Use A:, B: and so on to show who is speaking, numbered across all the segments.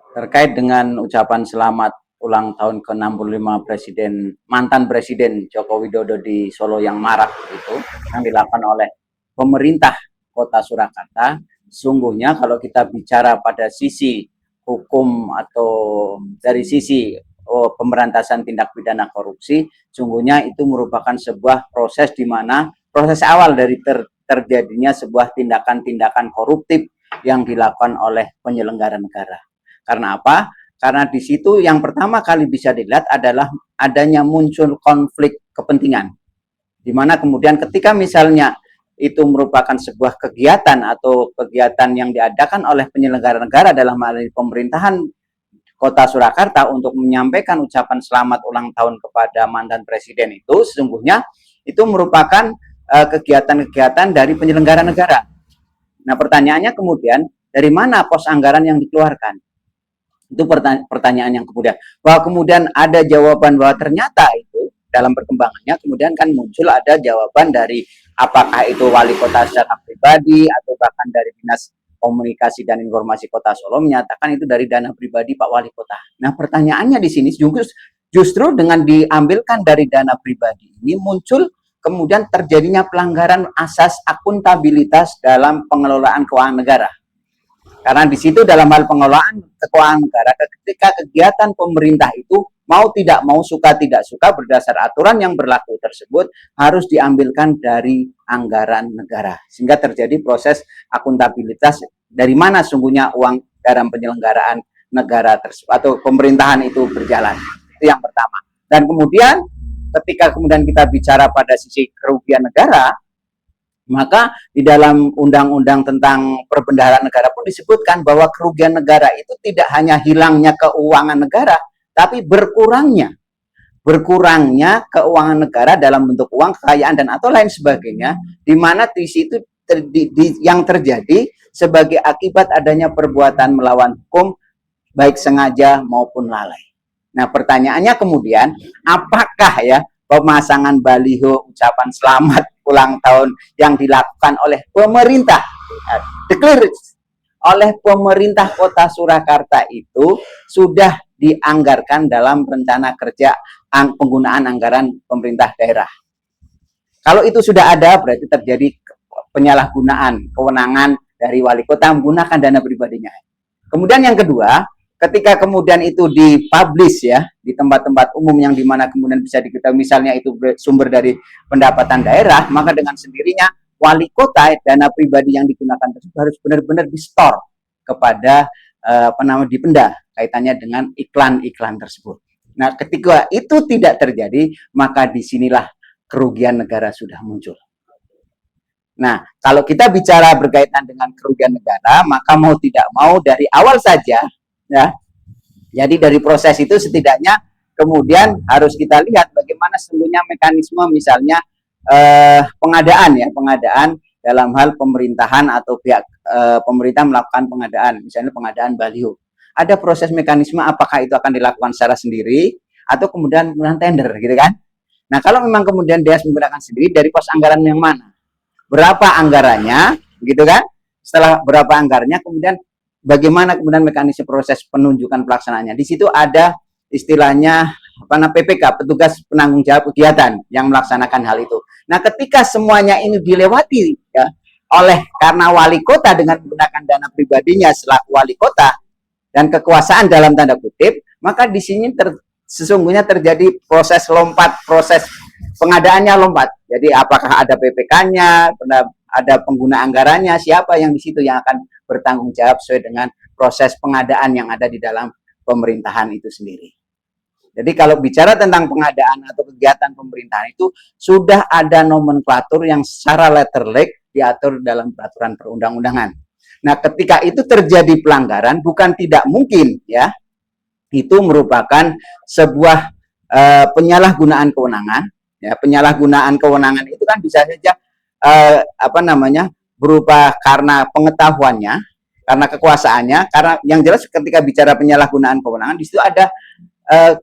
A: terkait dengan ucapan selamat ulang tahun ke-65 mantan Presiden Joko Widodo di Solo yang marak itu yang dilakukan oleh pemerintah Kota Surakarta. Sungguhnya kalau kita bicara pada sisi hukum atau dari sisi pemberantasan tindak pidana korupsi, sungguhnya itu merupakan sebuah proses di mana proses awal dari terjadinya sebuah tindakan-tindakan koruptif yang dilakukan oleh penyelenggara negara. Karena apa? Karena di situ yang pertama kali bisa dilihat adalah adanya muncul konflik kepentingan. Di mana kemudian ketika misalnya itu merupakan sebuah kegiatan atau kegiatan yang diadakan oleh penyelenggara negara dalam hal ini pemerintahan Kota Surakarta untuk menyampaikan ucapan selamat ulang tahun kepada mantan presiden itu sesungguhnya itu merupakan kegiatan-kegiatan dari penyelenggara negara. Nah, pertanyaannya kemudian dari mana pos anggaran yang dikeluarkan? Itu pertanyaan yang kemudian bahwa kemudian ada jawaban bahwa ternyata itu dalam perkembangannya kemudian kan muncul ada jawaban dari apakah itu wali kota secara pribadi atau bahkan dari dinas komunikasi dan informasi kota Solo menyatakan itu dari dana pribadi Pak Wali Kota. Nah pertanyaannya di sini justru dengan diambilkan dari dana pribadi ini muncul kemudian terjadinya pelanggaran asas akuntabilitas dalam pengelolaan keuangan negara. Karena di situ dalam hal pengelolaan keuangan negara, ketika kegiatan pemerintah itu mau tidak mau, suka tidak suka berdasar aturan yang berlaku tersebut harus diambilkan dari anggaran negara. Sehingga terjadi proses akuntabilitas dari mana sungguhnya uang dalam penyelenggaraan negara tersebut atau pemerintahan itu berjalan. Itu yang pertama. Dan kemudian ketika kemudian kita bicara pada sisi kerugian negara, maka di dalam undang-undang tentang perbendaharaan negara pun disebutkan bahwa kerugian negara itu tidak hanya hilangnya keuangan negara, tapi berkurangnya keuangan negara dalam bentuk uang, kekayaan dan atau lain sebagainya, di mana di situ yang terjadi sebagai akibat adanya perbuatan melawan hukum baik sengaja maupun lalai. Nah, pertanyaannya kemudian apakah ya pemasangan baliho ucapan selamat ulang tahun yang dilakukan oleh pemerintah declare oleh pemerintah Kota Surakarta itu sudah dianggarkan dalam rencana kerja penggunaan anggaran pemerintah daerah. Kalau itu sudah ada berarti terjadi penyalahgunaan kewenangan dari wali kota menggunakan dana pribadinya. Kemudian yang kedua, ketika kemudian itu dipublish ya di tempat-tempat umum yang dimana kemudian bisa diketahui misalnya itu sumber dari pendapatan daerah, maka dengan sendirinya wali kota dana pribadi yang digunakan tersebut harus benar-benar di-store kepada dipenda kaitannya dengan iklan-iklan tersebut. Nah, ketika itu tidak terjadi, maka disinilah kerugian negara sudah muncul. Nah, kalau kita bicara berkaitan dengan kerugian negara, maka mau tidak mau dari awal saja ya. Jadi dari proses itu setidaknya kemudian harus kita lihat bagaimana sesungguhnya mekanisme misalnya pengadaan dalam hal pemerintahan atau pihak pemerintah melakukan pengadaan, misalnya pengadaan baliho. Ada proses mekanisme apakah itu akan dilakukan secara sendiri atau kemudian tender gitu kan. Nah, kalau memang kemudian dia menggunakan sendiri dari pos anggaran yang mana? Berapa anggarannya gitu kan? Setelah berapa anggarannya kemudian bagaimana kemudian mekanisme proses penunjukan pelaksanaannya. Di situ ada istilahnya PPK, petugas penanggung jawab kegiatan yang melaksanakan hal itu. Nah, ketika semuanya ini dilewati ya oleh karena wali kota dengan menggunakan dana pribadinya selaku wali kota dan kekuasaan dalam tanda kutip, maka di sini sesungguhnya terjadi proses lompat, proses pengadaannya lompat. Jadi apakah ada PPK-nya, ada pengguna anggarannya, siapa yang di situ yang akan bertanggung jawab sesuai dengan proses pengadaan yang ada di dalam pemerintahan itu sendiri. Jadi kalau bicara tentang pengadaan atau kegiatan pemerintahan itu sudah ada nomenklatur yang secara letterlek diatur dalam peraturan perundang-undangan. Nah, ketika itu terjadi pelanggaran bukan tidak mungkin ya, itu merupakan sebuah penyalahgunaan kewenangan. Ya, penyalahgunaan kewenangan itu kan bisa saja berupa karena pengetahuannya, karena kekuasaannya, karena yang jelas ketika bicara penyalahgunaan kewenangan di situ ada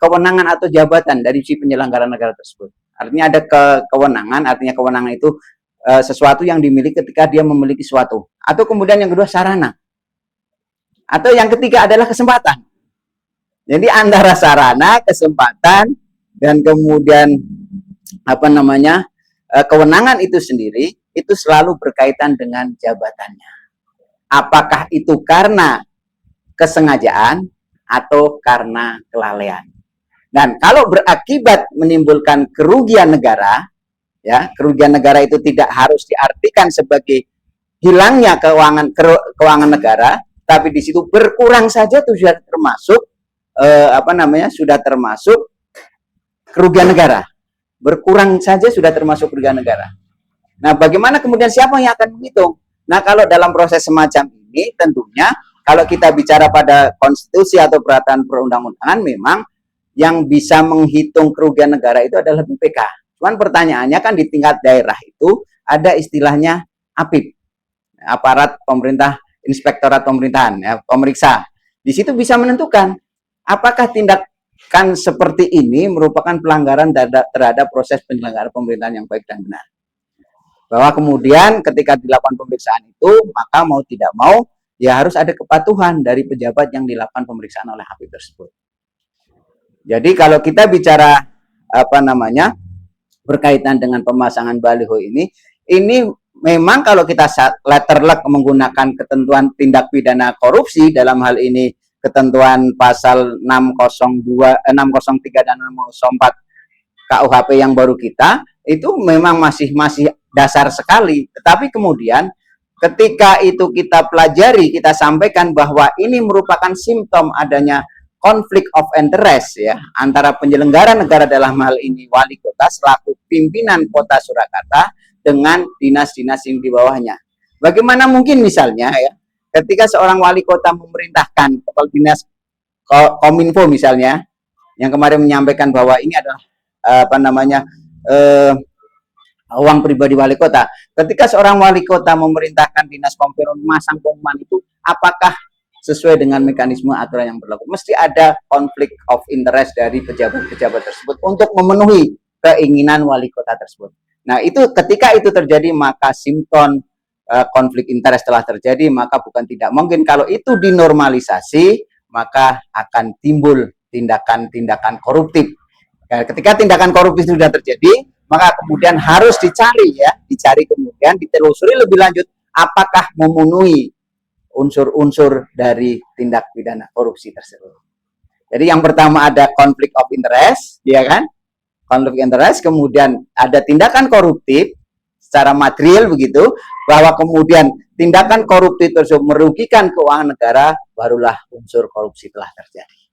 A: kewenangan atau jabatan dari si penyelenggara negara tersebut. Artinya ada kewenangan, artinya kewenangan itu sesuatu yang dimiliki ketika dia memiliki sesuatu. Atau kemudian yang kedua sarana. Atau yang ketiga adalah kesempatan. Jadi antara sarana, kesempatan, dan kemudian apa namanya kewenangan itu sendiri itu selalu berkaitan dengan jabatannya. Apakah itu karena kesengajaan atau karena kelalaian? Dan kalau berakibat menimbulkan kerugian negara, ya kerugian negara itu tidak harus diartikan sebagai hilangnya keuangan negara, tapi di situ berkurang saja itu sudah termasuk sudah termasuk kerugian negara. Berkurang saja sudah termasuk kerugian negara. Nah, bagaimana kemudian siapa yang akan menghitung? Nah, kalau dalam proses semacam ini tentunya kalau kita bicara pada konstitusi atau peraturan perundang-undangan, memang yang bisa menghitung kerugian negara itu adalah BPK. Cuman pertanyaannya kan di tingkat daerah itu ada istilahnya APIP, aparat pemerintah, inspektorat pemerintahan, ya, pemeriksa. Di situ bisa menentukan apakah tindakan seperti ini merupakan pelanggaran terhadap proses penyelenggaraan pemerintahan yang baik dan benar. Bahwa kemudian ketika dilakukan pemeriksaan itu, maka mau tidak mau ya harus ada kepatuhan dari pejabat yang dilakukan pemeriksaan oleh APIP tersebut. Jadi kalau kita bicara berkaitan dengan pemasangan baliho ini memang kalau kita letterlek menggunakan ketentuan tindak pidana korupsi, dalam hal ini ketentuan pasal 603 dan 604 KUHP yang baru kita, itu memang masih dasar sekali. Tetapi kemudian ketika itu kita pelajari, kita sampaikan bahwa ini merupakan simptom adanya konflik of interest ya antara penyelenggara negara dalam hal ini wali kota selaku pimpinan kota Surakarta dengan dinas-dinas yang di bawahnya. Bagaimana mungkin misalnya ya ketika seorang wali kota memerintahkan kepala dinas Kominfo misalnya yang kemarin menyampaikan bahwa ini adalah uang pribadi wali kota. Ketika seorang wali kota memerintahkan dinas Kominfo memasang pengumuman itu, apakah sesuai dengan mekanisme aturan yang berlaku? Mesti ada konflik of interest dari pejabat-pejabat tersebut untuk memenuhi keinginan wali kota tersebut. Nah, itu ketika itu terjadi, maka simptom konflik interest telah terjadi, maka bukan tidak mungkin kalau itu dinormalisasi, maka akan timbul tindakan-tindakan koruptif. Nah, ketika tindakan koruptif sudah terjadi, maka kemudian harus dicari kemudian ditelusuri lebih lanjut apakah memenuhi unsur-unsur dari tindak pidana korupsi tersebut. Jadi yang pertama ada konflik of interest, ya kan? Konflik interest, kemudian ada tindakan koruptif secara material begitu, bahwa kemudian tindakan koruptif tersebut merugikan keuangan negara, barulah unsur korupsi telah terjadi.